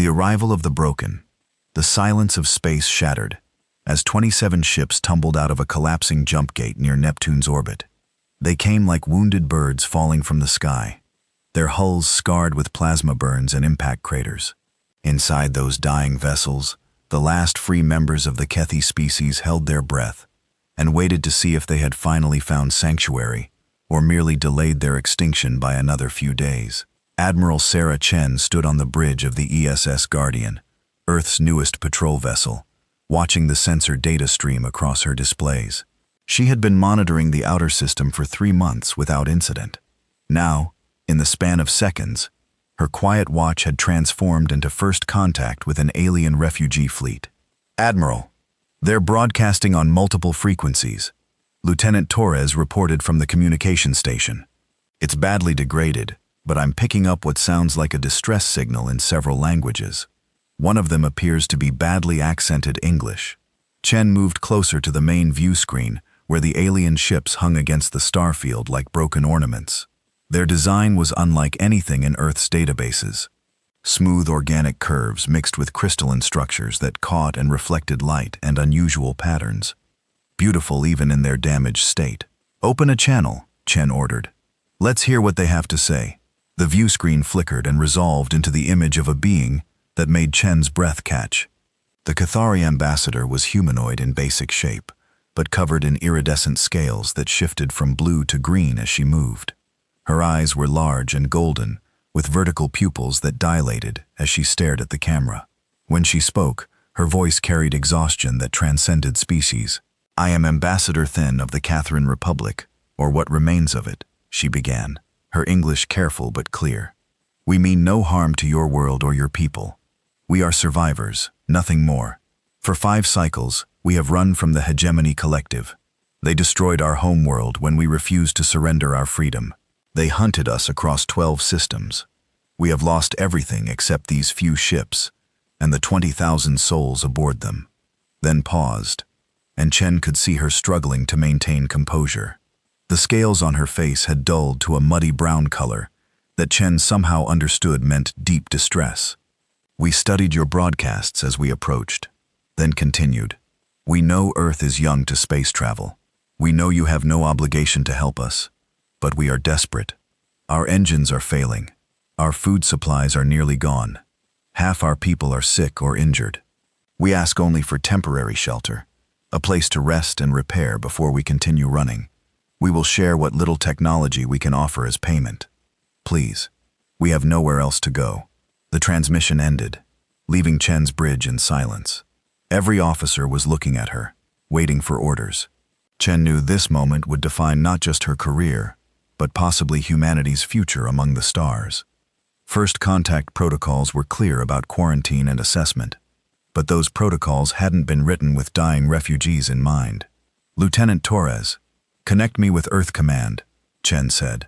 The arrival of the broken. The silence of space shattered, as 27 ships tumbled out of a collapsing jump gate near Neptune's orbit. They came like wounded birds falling from the sky, their hulls scarred with plasma burns and impact craters. Inside those dying vessels, the last free members of the Kethi species held their breath and waited to see if they had finally found sanctuary or merely delayed their extinction by another few days. Admiral Sarah Chen stood on the bridge of the ESS Guardian, Earth's newest patrol vessel, watching the sensor data stream across her displays. She had been monitoring the outer system for 3 months without incident. Now, in the span of seconds, her quiet watch had transformed into first contact with an alien refugee fleet. "Admiral, they're broadcasting on multiple frequencies," Lieutenant Torres reported from the communication station. "It's badly degraded, but I'm picking up what sounds like a distress signal in several languages. One of them appears to be badly accented English." Chen moved closer to the main view screen, where the alien ships hung against the starfield like broken ornaments. Their design was unlike anything in Earth's databases. Smooth organic curves mixed with crystalline structures that caught and reflected light and unusual patterns. Beautiful even in their damaged state. "Open a channel," Chen ordered. "Let's hear what they have to say." The view screen flickered and resolved into the image of a being that made Chen's breath catch. The Cathari ambassador was humanoid in basic shape, but covered in iridescent scales that shifted from blue to green as she moved. Her eyes were large and golden, with vertical pupils that dilated as she stared at the camera. When she spoke, her voice carried exhaustion that transcended species. "I am Ambassador Thin of the Catherine Republic, or what remains of it," she began, her English careful but clear. "We mean no harm to your world or your people. We are survivors, nothing more. For 5 cycles, we have run from the Hegemony Collective. They destroyed our home world when we refused to surrender our freedom. They hunted us across 12 systems. We have lost everything except these few ships, and the 20,000 souls aboard them." Then paused, and Chen could see her struggling to maintain composure. The scales on her face had dulled to a muddy brown color that Chen somehow understood meant deep distress. "We studied your broadcasts as we approached," then continued. "We know Earth is young to space travel. We know you have no obligation to help us, but we are desperate. Our engines are failing. Our food supplies are nearly gone. Half our people are sick or injured. We ask only for temporary shelter, a place to rest and repair before we continue running. We will share what little technology we can offer as payment. Please, we have nowhere else to go." The transmission ended, leaving Chen's bridge in silence. Every officer was looking at her, waiting for orders. Chen knew this moment would define not just her career, but possibly humanity's future among the stars. First contact protocols were clear about quarantine and assessment, but those protocols hadn't been written with dying refugees in mind. "Lieutenant Torres, connect me with Earth Command," Chen said.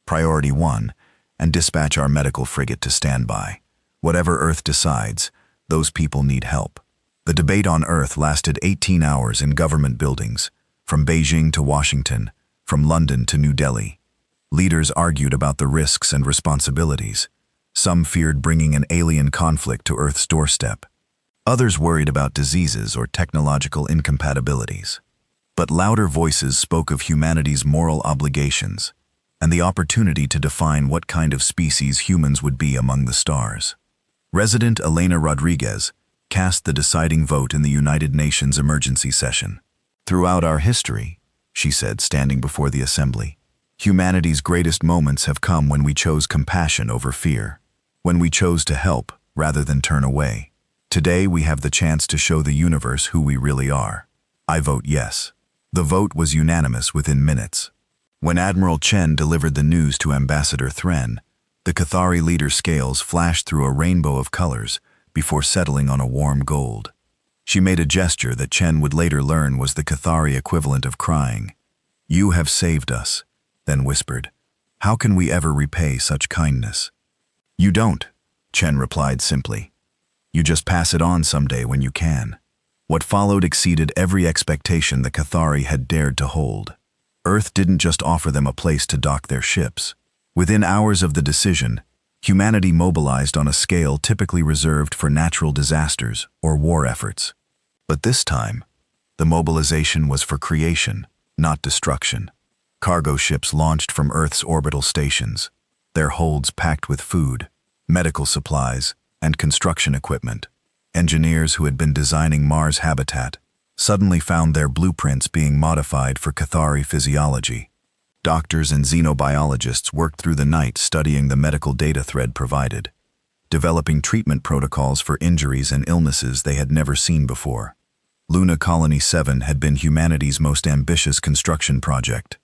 "Priority 1, and dispatch our medical frigate to standby. Whatever Earth decides, those people need help." The debate on Earth lasted 18 hours in government buildings, from Beijing to Washington, from London to New Delhi. Leaders argued about the risks and responsibilities. Some feared bringing an alien conflict to Earth's doorstep. Others worried about diseases or technological incompatibilities. But louder voices spoke of humanity's moral obligations and the opportunity to define what kind of species humans would be among the stars. Resident Elena Rodriguez cast the deciding vote in the United Nations emergency session. "Throughout our history," she said, standing before the assembly, "humanity's greatest moments have come when we chose compassion over fear, when we chose to help rather than turn away. Today we have the chance to show the universe who we really are. I vote yes." The vote was unanimous within minutes. When Admiral Chen delivered the news to Ambassador Thren, the Cathari leader's scales flashed through a rainbow of colors before settling on a warm gold. She made a gesture that Chen would later learn was the Cathari equivalent of crying. "You have saved us," then whispered. "How can we ever repay such kindness?" "You don't," Chen replied simply. "You just pass it on someday when you can." What followed exceeded every expectation the Cathari had dared to hold. Earth didn't just offer them a place to dock their ships. Within hours of the decision, Humanity mobilized on a scale typically reserved for natural disasters or war efforts. But this time, the mobilization was for creation, not destruction. Cargo ships launched from Earth's orbital stations, their holds packed with food, medical supplies, and construction equipment. Engineers who had been designing Mars habitat suddenly found their blueprints being modified for Cathari physiology. Doctors and xenobiologists worked through the night studying the medical data thread provided, developing treatment protocols for injuries and illnesses they had never seen before. Luna Colony 7 had been humanity's most ambitious construction project,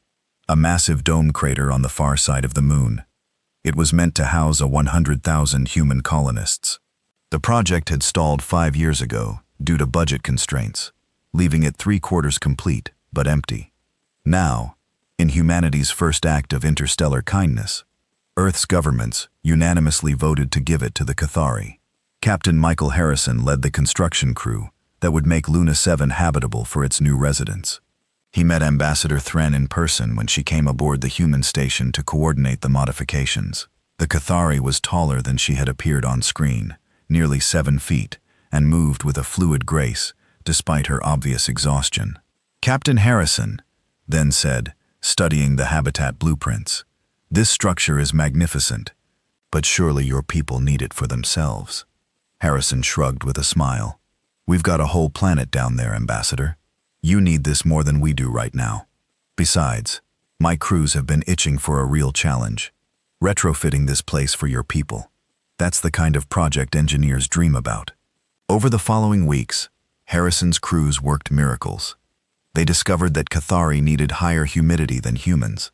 a massive dome crater on the far side of the moon. It was meant to house 100,000 human colonists. The project had stalled 5 years ago due to budget constraints, leaving it 3/4 complete but empty. Now, in humanity's first act of interstellar kindness, Earth's governments unanimously voted to give it to the Cathari. Captain Michael Harrison led the construction crew that would make Luna 7 habitable for its new residents. He met Ambassador Thren in person when she came aboard the human station to coordinate the modifications. The Cathari was taller than she had appeared on screen, nearly 7 feet, and moved with a fluid grace, despite her obvious exhaustion. Captain Harrison then said, studying the habitat blueprints, "This structure is magnificent, but surely your people need it for themselves." Harrison shrugged with a smile. "We've got a whole planet down there, Ambassador. You need this more than we do right now. Besides, my crews have been itching for a real challenge, retrofitting this place for your people. That's the kind of project engineers dream about." Over the following weeks, Harrison's crews worked miracles. They discovered that Cathari needed higher humidity than humans,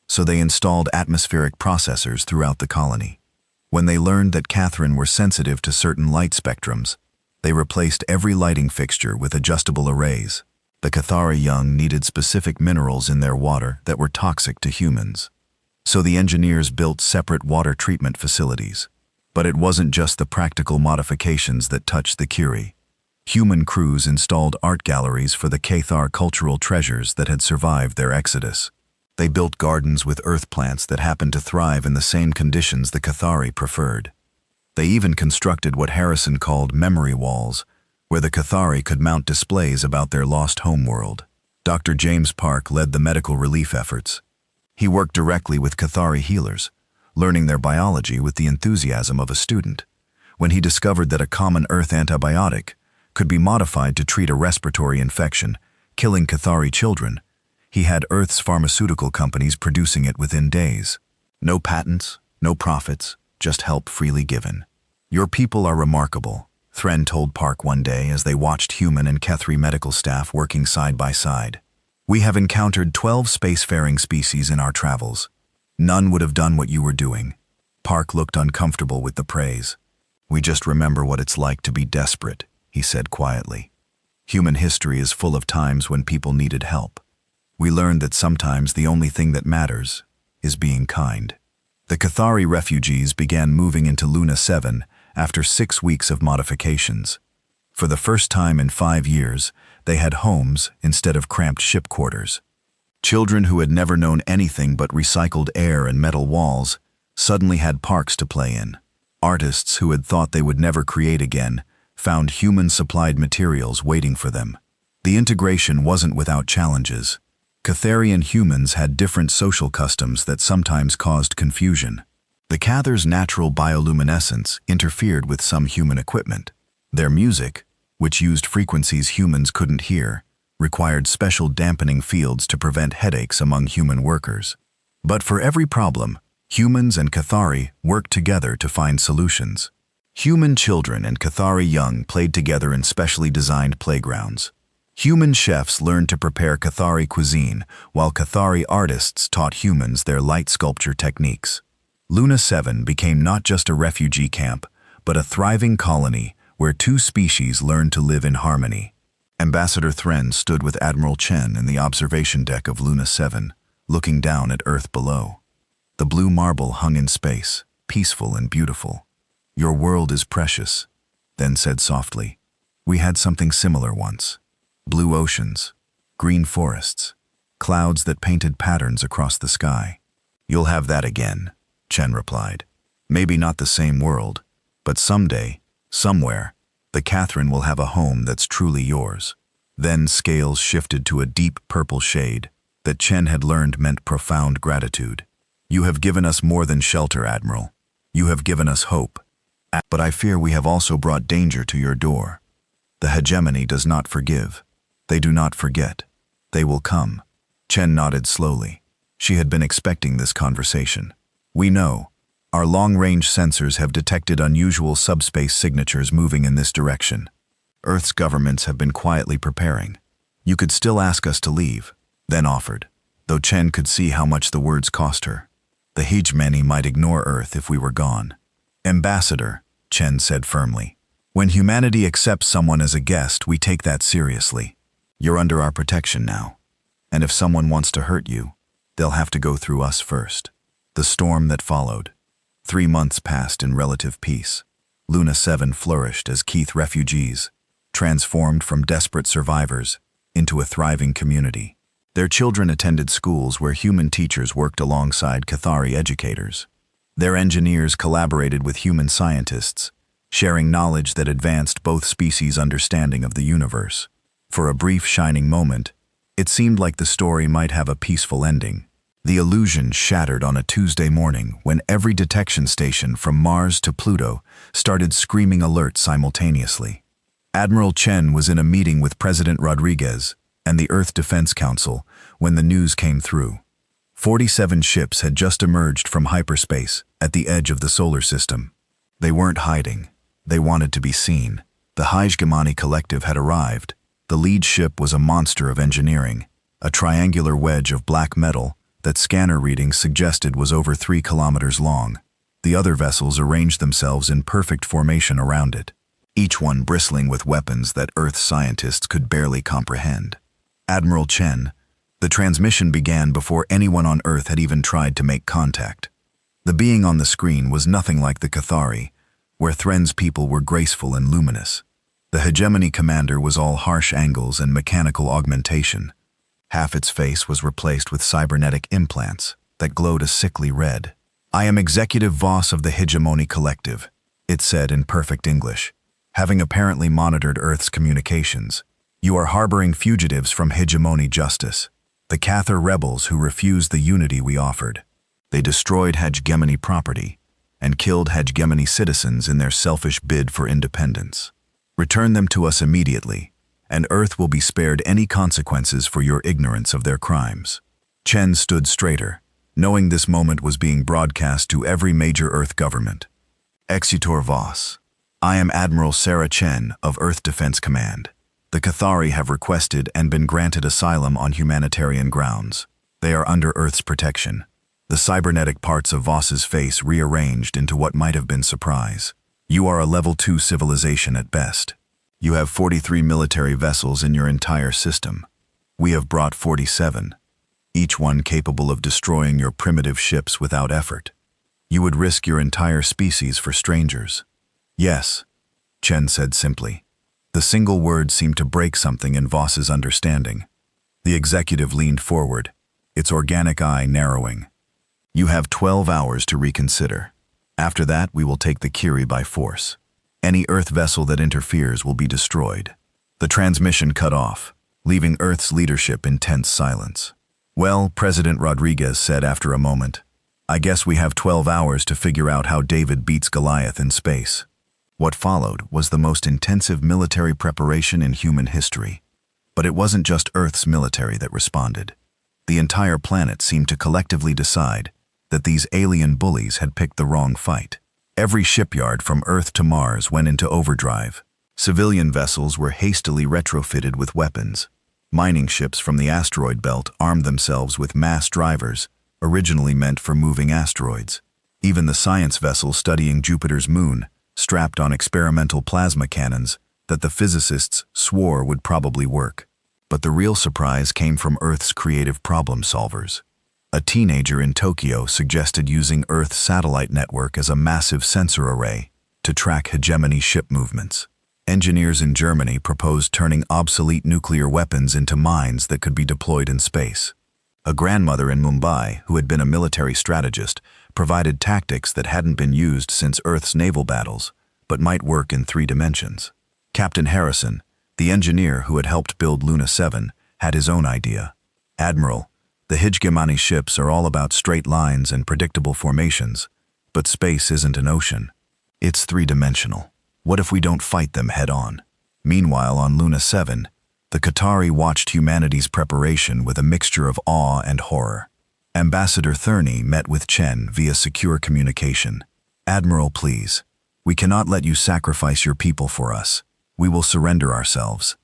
so they installed atmospheric processors throughout the colony. When they learned that Catherine were sensitive to certain light spectrums, they replaced every lighting fixture with adjustable arrays. The Cathari young needed specific minerals in their water that were toxic to humans, so the engineers built separate water treatment facilities. But it wasn't just the practical modifications that touched the Curie. Human crews installed art galleries for the Cathar cultural treasures that had survived their exodus. They built gardens with earth plants that happened to thrive in the same conditions the Cathari preferred. They even constructed what Harrison called memory walls, where the Cathari could mount displays about their lost homeworld. Dr. James Park led the medical relief efforts. He worked directly with Cathari healers, learning their biology with the enthusiasm of a student. When he discovered that a common Earth antibiotic could be modified to treat a respiratory infection, killing Cathari children, he had Earth's pharmaceutical companies producing it within days. No patents, no profits, just help freely given. "Your people are remarkable," Thren told Park one day as they watched human and Cathari medical staff working side by side. "We have encountered 12 spacefaring species in our travels. None would have done what you were doing." Park looked uncomfortable with the praise. "We just remember what it's like to be desperate," he said quietly. "Human history is full of times when people needed help. We learned that sometimes the only thing that matters is being kind." The Cathari refugees began moving into Luna 7 after 6 weeks of modifications. For the first time in 5 years, they had homes instead of cramped ship quarters. Children who had never known anything but recycled air and metal walls suddenly had parks to play in. Artists who had thought they would never create again found human-supplied materials waiting for them. The integration wasn't without challenges. Catharian humans had different social customs that sometimes caused confusion. The Cathar's natural bioluminescence interfered with some human equipment. Their music, which used frequencies humans couldn't hear, required special dampening fields to prevent headaches among human workers. But for every problem, humans and Cathari worked together to find solutions. Human children and Cathari young played together in specially designed playgrounds. Human chefs learned to prepare Cathari cuisine, while Cathari artists taught humans their light sculpture techniques. Luna 7 became not just a refugee camp, but a thriving colony where 2 species learned to live in harmony. Ambassador Thren stood with Admiral Chen in the observation deck of Luna 7, looking down at Earth below. The blue marble hung in space, peaceful and beautiful. "Your world is precious," then said softly. "We had something similar once. Blue oceans, green forests, clouds that painted patterns across the sky. You'll have that again," Chen replied. Maybe not the same world, but someday, somewhere, the Catherine will have a home that's truly yours. Then scales shifted to a deep purple shade that Chen had learned meant profound gratitude. You have given us more than shelter, Admiral. You have given us hope. But I fear we have also brought danger to your door. The hegemony does not forgive. They do not forget. They will come. Chen nodded slowly. She had been expecting this conversation. We know. Our long-range sensors have detected unusual subspace signatures moving in this direction. Earth's governments have been quietly preparing. You could still ask us to leave, then offered, though Chen could see how much the words cost her. The hegemony might ignore Earth if we were gone. Ambassador, Chen said firmly, when humanity accepts someone as a guest, we take that seriously. You're under our protection now. And if someone wants to hurt you, they'll have to go through us first. The storm that followed. 3 months passed in relative peace. Luna 7 flourished as Keith refugees, transformed from desperate survivors into a thriving community. Their children attended schools where human teachers worked alongside Cathari educators. Their engineers collaborated with human scientists, sharing knowledge that advanced both species' understanding of the universe. For a brief shining moment, it seemed like the story might have a peaceful ending. The illusion shattered on a Tuesday morning when every detection station from Mars to Pluto started screaming alerts simultaneously. Admiral Chen was in a meeting with President Rodriguez and the Earth Defense Council when the news came through. 47 ships had just emerged from hyperspace at the edge of the solar system. They weren't hiding. They wanted to be seen. The Hegemony Collective had arrived. The lead ship was a monster of engineering, a triangular wedge of black metal that scanner readings suggested was over 3 kilometers long. The other vessels arranged themselves in perfect formation around it, each one bristling with weapons that Earth scientists could barely comprehend. Admiral Chen, the transmission began before anyone on Earth had even tried to make contact. The being on the screen was nothing like the Cathari, where Thren's people were graceful and luminous. The hegemony commander was all harsh angles and mechanical augmentation. Half its face was replaced with cybernetic implants that glowed a sickly red. I am Executive Voss of the Hegemony Collective, it said in perfect English. Having apparently monitored Earth's communications, you are harboring fugitives from hegemony justice, the Cathar rebels who refused the unity we offered. They destroyed hegemony property and killed hegemony citizens in their selfish bid for independence. Return them to us immediately, and Earth will be spared any consequences for your ignorance of their crimes. Chen stood straighter, knowing this moment was being broadcast to every major Earth government. Executor Voss. I am Admiral Sarah Chen of Earth Defense Command. The Cathari have requested and been granted asylum on humanitarian grounds. They are under Earth's protection. The cybernetic parts of Voss's face rearranged into what might have been surprise. You are a level 2 civilization at best. You have 43 military vessels in your entire system. We have brought 47, each one capable of destroying your primitive ships without effort. You would risk your entire species for strangers. Yes, Chen said simply. The single word seemed to break something in Voss's understanding. The executive leaned forward, its organic eye narrowing. You have 12 hours to reconsider. After that, we will take the Kiri by force. Any Earth vessel that interferes will be destroyed. The transmission cut off, leaving Earth's leadership in tense silence. Well, President Rodriguez said after a moment, I guess we have 12 hours to figure out how David beats Goliath in space. What followed was the most intensive military preparation in human history. But it wasn't just Earth's military that responded. The entire planet seemed to collectively decide that these alien bullies had picked the wrong fight. Every shipyard from Earth to Mars went into overdrive. Civilian vessels were hastily retrofitted with weapons. Mining ships from the asteroid belt armed themselves with mass drivers, originally meant for moving asteroids. Even the science vessels studying Jupiter's moon strapped on experimental plasma cannons that the physicists swore would probably work. But the real surprise came from Earth's creative problem solvers. A teenager in Tokyo suggested using Earth's satellite network as a massive sensor array to track hegemony ship movements. Engineers in Germany proposed turning obsolete nuclear weapons into mines that could be deployed in space. A grandmother in Mumbai, who had been a military strategist, provided tactics that hadn't been used since Earth's naval battles, but might work in 3 dimensions. Captain Harrison, the engineer who had helped build Luna 7, had his own idea. "Admiral, the HFY ships are all about straight lines and predictable formations, but space isn't an ocean. It's 3-dimensional. What if we don't fight them head-on?" Meanwhile, on Luna 7, the Qatari watched humanity's preparation with a mixture of awe and horror. Ambassador Thurney met with Chen via secure communication. "Admiral, please. We cannot let you sacrifice your people for us. We will surrender ourselves."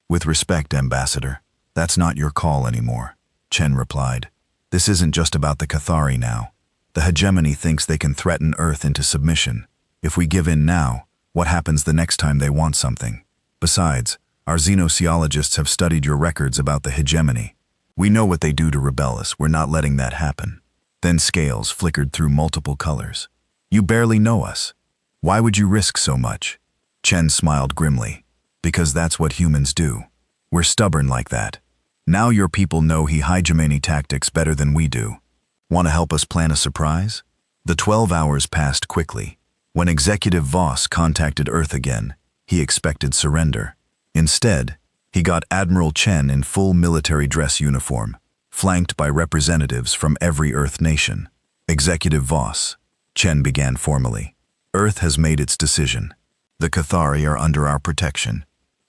"With respect, Ambassador, that's not your call anymore," Chen replied. "This isn't just about the Qatari now. The hegemony thinks they can threaten Earth into submission. If we give in now, what happens the next time they want something? Besides, our xenociologists have studied your records about the hegemony. We know what they do to rebel us. We're not letting that happen." Then scales flickered through multiple colors. "You barely know us. Why would you risk so much?" Chen smiled grimly. "Because that's what humans do. We're stubborn like that. Now your people know hegemony tactics better than we do. Want to help us plan a surprise?" The 12 hours passed quickly. When Executive Voss contacted Earth again, he expected surrender. Instead, he got Admiral Chen in full military dress uniform, flanked by representatives from every Earth nation. "Executive Voss," Chen began formally, "Earth has made its decision. The Qatari are under our protection.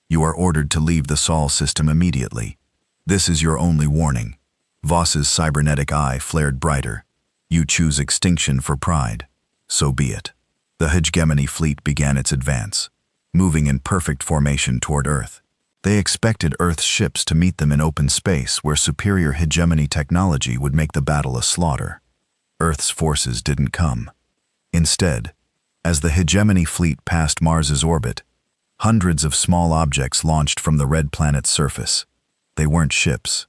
You are ordered to leave the Sol system immediately. This is your only warning." Voss's cybernetic eye flared brighter. "You choose extinction for pride. So be it." The hegemony fleet began its advance, moving in perfect formation toward Earth. They expected Earth's ships to meet them in open space where superior hegemony technology would make the battle a slaughter. Earth's forces didn't come. Instead, as the hegemony fleet passed Mars's orbit, hundreds of small objects launched from the red planet's surface. They weren't ships.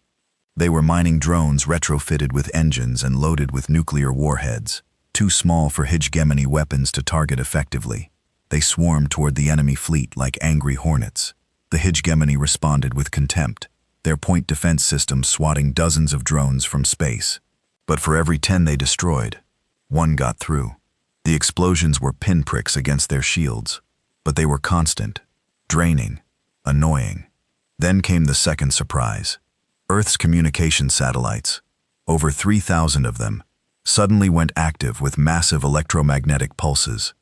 They were mining drones retrofitted with engines and loaded with nuclear warheads, too small for hegemony weapons to target effectively. They swarmed toward the enemy fleet like angry hornets. The hegemony responded with contempt, their point defense systems swatting dozens of drones from space. But for every 10 they destroyed, 1 got through. The explosions were pinpricks against their shields, but they were constant, draining, annoying. Then came the second surprise. Earth's communication satellites, over 3,000 of them, suddenly went active with massive electromagnetic pulses.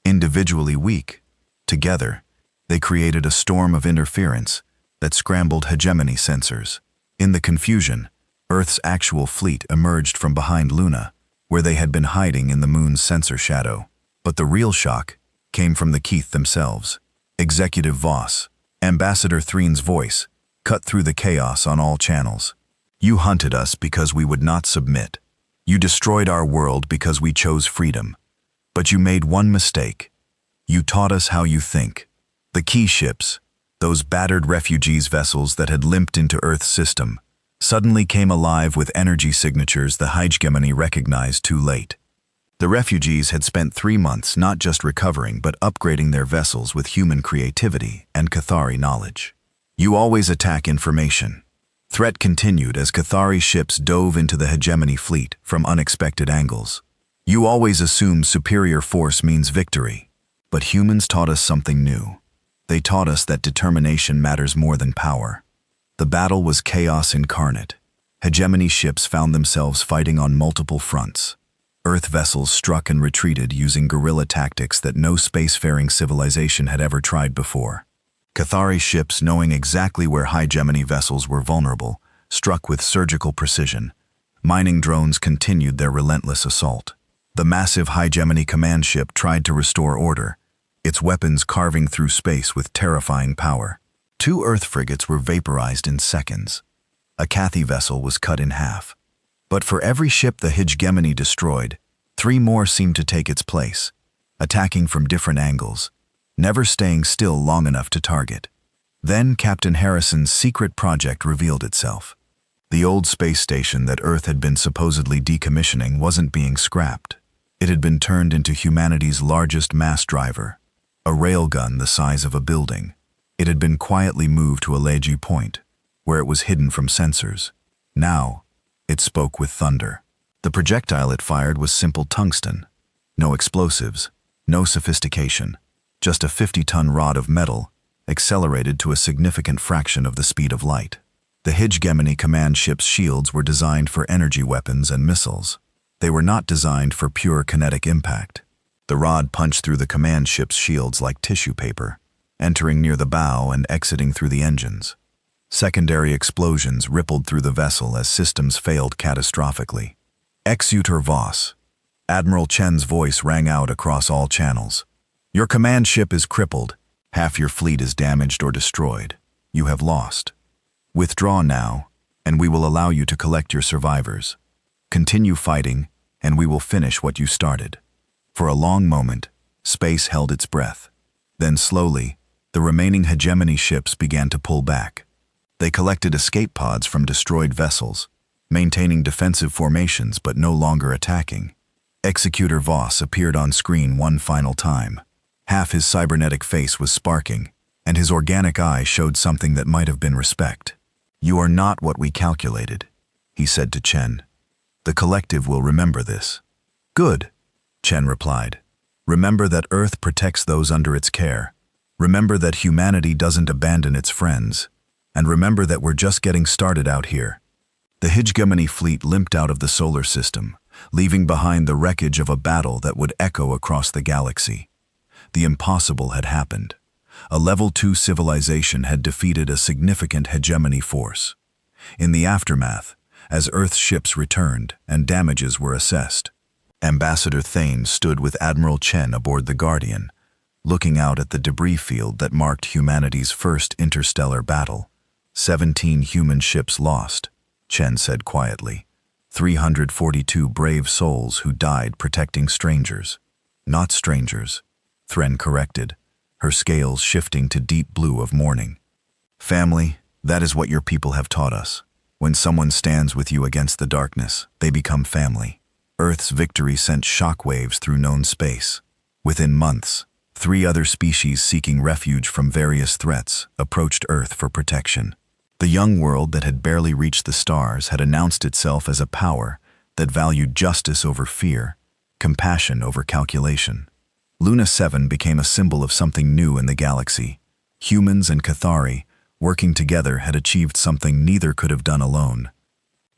Individually weak, together, they created a storm of interference that scrambled hegemony sensors. In the confusion, Earth's actual fleet emerged from behind Luna, where they had been hiding in the moon's sensor shadow. But the real shock came from the Keith themselves. Executive Voss, Ambassador Threen's voice, cut through the chaos on all channels. "You hunted us because we would not submit. You destroyed our world because we chose freedom. But you made one mistake. You taught us how you think. The key ships, those battered refugees vessels that had limped into Earth's system, suddenly came alive with energy signatures the hegemony recognized too late. The refugees had spent 3 months not just recovering but upgrading their vessels with human creativity and Qatari knowledge. You always attack information." Threat continued as Qatari ships dove into the hegemony fleet from unexpected angles. "You always assume superior force means victory. But humans taught us something new. They taught us that determination matters more than power." The battle was chaos incarnate. Hegemony ships found themselves fighting on multiple fronts. Earth vessels struck and retreated using guerrilla tactics that no spacefaring civilization had ever tried before. Qatari ships, knowing exactly where hegemony vessels were vulnerable, struck with surgical precision. Mining drones continued their relentless assault. The massive hegemony command ship tried to restore order, its weapons carving through space with terrifying power. 2 Earth frigates were vaporized in seconds. A Cathay vessel was cut in half. But for every ship the hegemony destroyed, 3 more seemed to take its place, attacking from different angles, never staying still long enough to target. Then Captain Harrison's secret project revealed itself. The old space station that Earth had been supposedly decommissioning wasn't being scrapped. It had been turned into humanity's largest mass driver, a railgun the size of a building. It had been quietly moved to a ledgy point, where it was hidden from sensors. Now, it spoke with thunder. The projectile it fired was simple tungsten. No explosives, no sophistication, just a 50-ton rod of metal, accelerated to a significant fraction of the speed of light. The Hegemony command ship's shields were designed for energy weapons and missiles. They were not designed for pure kinetic impact. The rod punched through the command ship's shields like tissue paper, entering near the bow and exiting through the engines. Secondary explosions rippled through the vessel as systems failed catastrophically. Executor Voss. Admiral Chen's voice rang out across all channels. Your command ship is crippled. Half your fleet is damaged or destroyed. You have lost. Withdraw now, and we will allow you to collect your survivors. Continue fighting, and we will finish what you started. For a long moment, space held its breath. Then slowly, the remaining hegemony ships began to pull back. They collected escape pods from destroyed vessels, maintaining defensive formations but no longer attacking. Executor Voss appeared on screen one final time. Half his cybernetic face was sparking, and his organic eye showed something that might have been respect. You are not what we calculated, he said to Chen. The collective will remember this. Good, Chen replied. Remember that Earth protects those under its care. Remember that humanity doesn't abandon its friends. And remember that we're just getting started out here. The Hegemony fleet limped out of the solar system, leaving behind the wreckage of a battle that would echo across the galaxy. The impossible had happened. A Level 2 civilization had defeated a significant hegemony force. In the aftermath, as Earth's ships returned and damages were assessed, Ambassador Thane stood with Admiral Chen aboard the Guardian, looking out at the debris field that marked humanity's first interstellar battle. 17 human ships lost, Chen said quietly. 342 brave souls who died protecting strangers. Not strangers, Thren corrected, her scales shifting to deep blue of mourning. Family, that is what your people have taught us. When someone stands with you against the darkness, they become family. Earth's victory sent shockwaves through known space. Within months, 3 other species seeking refuge from various threats approached Earth for protection. The young world that had barely reached the stars had announced itself as a power that valued justice over fear, compassion over calculation. Luna 7 became a symbol of something new in the galaxy. Humans and Cathari, working together, had achieved something neither could have done alone.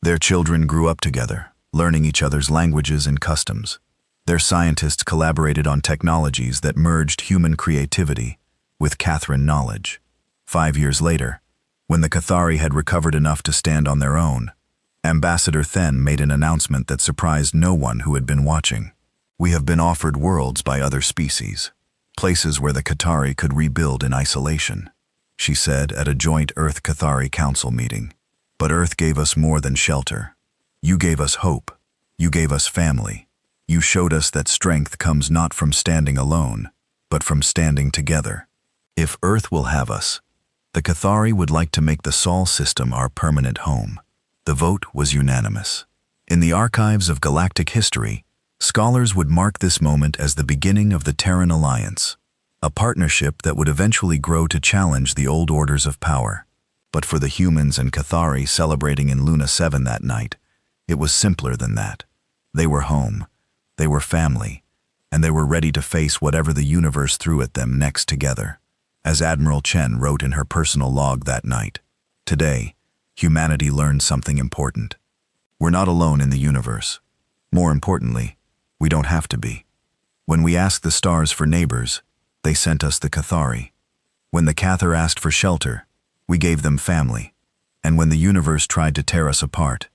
Their children grew up together, learning each other's languages and customs. Their scientists collaborated on technologies that merged human creativity with Catherine knowledge. 5 years later, when the Cathari had recovered enough to stand on their own, Ambassador Then made an announcement that surprised no one who had been watching. We have been offered worlds by other species, places where the Cathari could rebuild in isolation, she said at a joint Earth-Cathari Council meeting. But Earth gave us more than shelter. You gave us hope. You gave us family. You showed us that strength comes not from standing alone, but from standing together. If Earth will have us, the Cathari would like to make the Sol system our permanent home. The vote was unanimous. In the archives of galactic history, scholars would mark this moment as the beginning of the Terran Alliance, a partnership that would eventually grow to challenge the old orders of power. But for the humans and Cathari celebrating in Luna 7 that night, it was simpler than that. They were home, they were family, and they were ready to face whatever the universe threw at them next together. As Admiral Chen wrote in her personal log that night, today, humanity learned something important. We're not alone in the universe. More importantly, we don't have to be. When we asked the stars for neighbors, they sent us the Cathari. When the Cathar asked for shelter, we gave them family. And when the universe tried to tear us apart,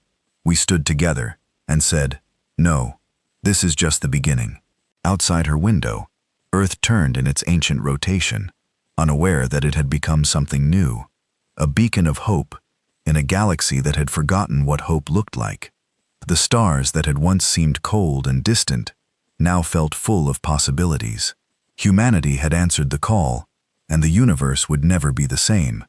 we stood together and said, no, this is just the beginning. Outside her window, Earth turned in its ancient rotation, unaware that it had become something new, a beacon of hope in a galaxy that had forgotten what hope looked like. The stars that had once seemed cold and distant now felt full of possibilities. Humanity had answered the call, and the universe would never be the same.